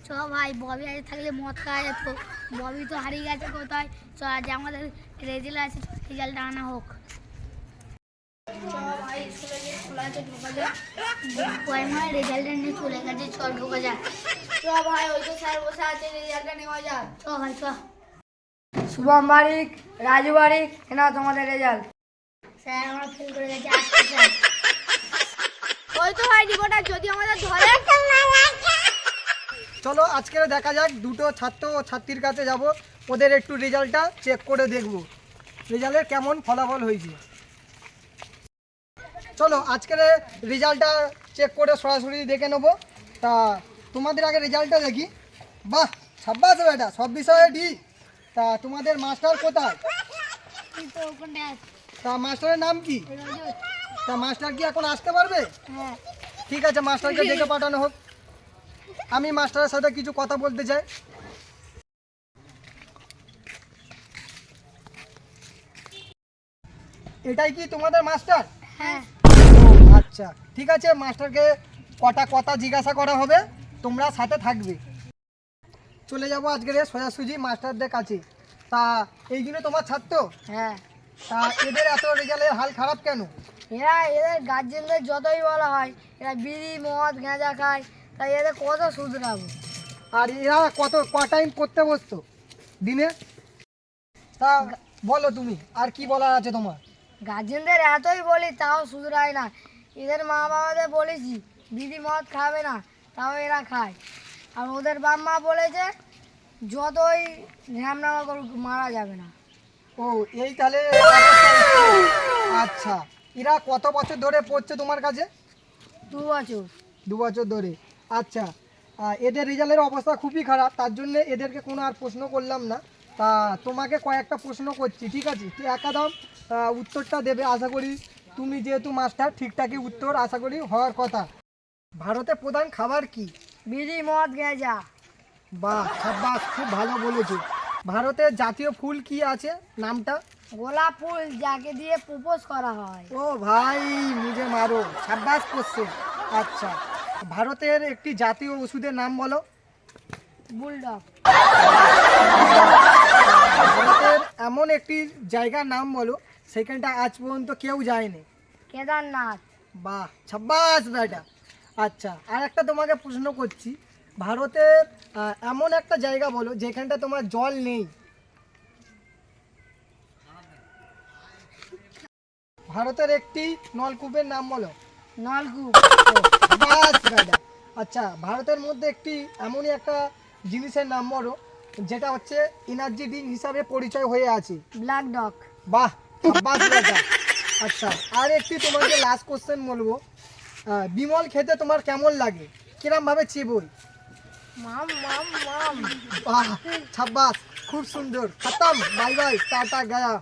চ ভাই, ববি আজ থাকলে মদ খাওয়া যেত। ববি তো হারিয়ে গেছে কোথায়। চ আজ আমাদের রেজাল্ট আছে, রেজাল্ট আনা হোক। চ ভাই, স্কুলে গিয়ে খোলা আছে, ঢোকা যাক। কয় মাস রেজাল্টটা নিয়ে চলে গেছে, চ ঢোকা যাক। চ ভাই, ওই তো স্যার বসে আছে, রেজাল্টটা নেওয়া যাক। চ ভাই চ। শুভম বারিক, রাজু বারিক, এনা তোমাদের রেজাল্ট। স্যার আমরা ফেল করে গেছি, আসছে স্যার। ওই তো ভাই রিপোর্টার, যদি আমাদের ধরে। চলো আজকে দেখা যাক, দুটো ছাত্র ও ছাত্রীর কাছে যাব, ওদের একটু রেজাল্টটা চেক করে দেখব রেজাল্টের কেমন ফলাফল হয়েছে। চলো আজকের রেজাল্টটা চেক করে সরাসরি দেখে নেবো। তা তোমাদের আগে রেজাল্টটা দেখি। বাহ, সাব্বাস বেটা, সব বিষয়ে ডি। তা তোমাদের মাস্টার কোথায়? তা মাস্টারের নাম কি? তা মাস্টার কি এখন আসতে পারবে? হ্যাঁ। ঠিক আছে, মাস্টারকে ডেকে পাঠানো হোক। আমি মাস্টারের সাথে কিছু কথা বলতে চাই। এটাই কি তোমাদের মাস্টার? হ্যাঁ। ও আচ্ছা, ঠিক আছে, মাস্টারকে কটা কথা জিজ্ঞাসা করা হবে, তোমরা সাথে থাকবে। চলে যাব আজকের সোজাসুজি মাস্টারদের কাছে। তা এইগুলো তোমার ছাত্র? হ্যাঁ। তা এদের এত রেজাল্টের হাল খারাপ কেন? এদের গার্জেনদের যতই বলা হয়, এরা বিড়ি মদ গাঁজা খায়, তাই এদের কত শুধরাবো। আর এরা ক টাইম পড়তে বসতো দিনে? তা বলো তুমি, আর কি বলার আছে তোমার? গার্জেনদের এতই বলি তাও শুধরায় না। এদের মা বাবাদের বলেছি বিড়ি মদ খাবে না, তাও এরা খায়। আর ওদের বাপ মা বলেছে যতই ঝামনামা করুক মারা যাবে না। ও এই তাহলে অবস্থা। আচ্ছা, এরা কত বছর ধরে পড়ছে তোমার কাছে? 2 বছর। 2 বছর ধরে। আচ্ছা, এদের রেজাল্টের অবস্থা খুবই খারাপ, তার জন্য এদেরকে কোনো আর প্রশ্ন করলাম না। তা তোমাকে কয়েকটা প্রশ্ন করছি, ঠিক আছে? তুই একাদম উত্তরটা দেবে, আশা করি তুমি যেহেতু মাস্টার ঠিকঠাকই উত্তর আশা করি হওয়ার কথা। ভারতের প্রধান খাবার কি? বিড়ি মদ গাঁজা। বাহ, সাব্বাস, খুব ভালো বলেছো। ভারতের জাতীয় ফুল কি আছে, নামটা? গোলাপ ফুল, যাকে দিয়ে প্রপোজ করা হয়। ও ভাই, মুঝে মারো, সাব্বাস করছে। আচ্ছা, ভারতের একটি জাতীয় ওষুধের নাম বলো। বুলডগ। ভারতের এমন একটি জায়গার নাম বলো সেখানটা আজ পর্যন্ত কেউ যায়নি। কেদারনাথ। বাহ, সাব্বাস বেটা। আচ্ছা, আর একটা তোমাকে প্রশ্ন করছি, ভারতের এমন একটা জায়গা বলো যেখানটা তোমার জল নেই। ভারতের একটি নলকূপের নাম বলো। নলকূপ। বাস বেটা। আচ্ছা, ভারতের মধ্যে একটি এমনই একটা জিনিসের নাম বলো যেটা হচ্ছে এনার্জি ড্রিঙ্ক হিসাবে পরিচয় হয়ে আছে। Black dog. বাহ, বাস বেটা। আচ্ছা, আর একটি তোমাকে লাস্ট কোশ্চেন বলবো, বিমল খেতে তোমার কেমন লাগে, কিরম ভাবে চিবোই? মাম মাম মাম। বাহ, ছাব্বাস, খুব সুন্দর। খতম, বাই বাই, টাটা, গয়া।